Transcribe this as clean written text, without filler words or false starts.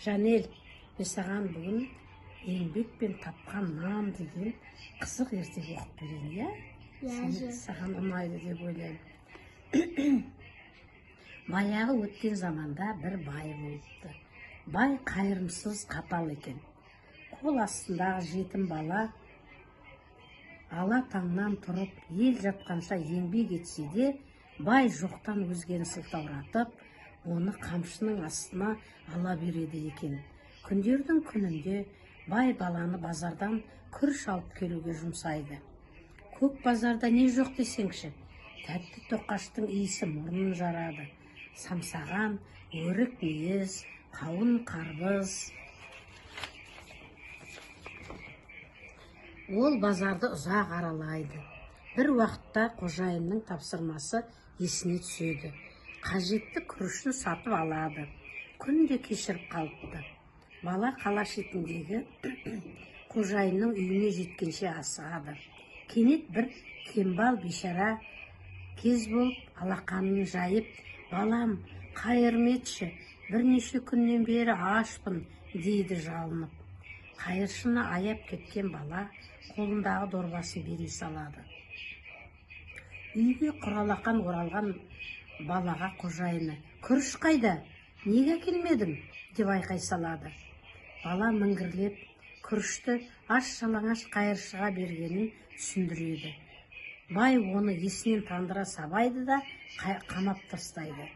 Жанел, мен саған бүгін еңбекпен тапқан нан деген қызық ертегі оқып берейін, иә? Саған ұнайды деп ойлаймын. Баяғы өткен заманда бір бай болыпты. Бай қайырымсыз, қатал екен. Қол астындағы жетім бала ала таңнан тұрып, ел жатқанша еңбек етсе де, бай жоқтан өзгені сылтауратып, оны қамшының астына ала береді екен. Күндердің күнінде бай баланы базардан күріш алып келуге жұмсайды. Көк базарда не жоқ десеңші, тәтті тоқаштың иісі мұрнын жарады. Самсаған, өрік мейіз, қауын қарбыз. Ол базарды ұзақ аралайды. Бір уақытта қожайынның тапсырмасы есіне түседі. Қажетті күрішін сатып алады. Күнде кешіріп қалыпты. Бала қала шетіндегі қожайынның үйіне жеткенше асығады. Кенет бір кембал бейшара кез болып алақанын жайып, балам, қайырым етші, бірнеше күннен бері ашпын, дейді жалынып. Қайыршыны аяп кеткен бала қолындағы дорбасын бере салады. Үйге құралақан оралған балаға қожайыны: күріш қайда? Неге келмедің? Деп айқай салады. Бала міңгірлеп, күрішті аш-жалаңаш қайыршыға бергенін түсіндіреді. Бай оны есінен тандыра сабайды да қамап тастайды.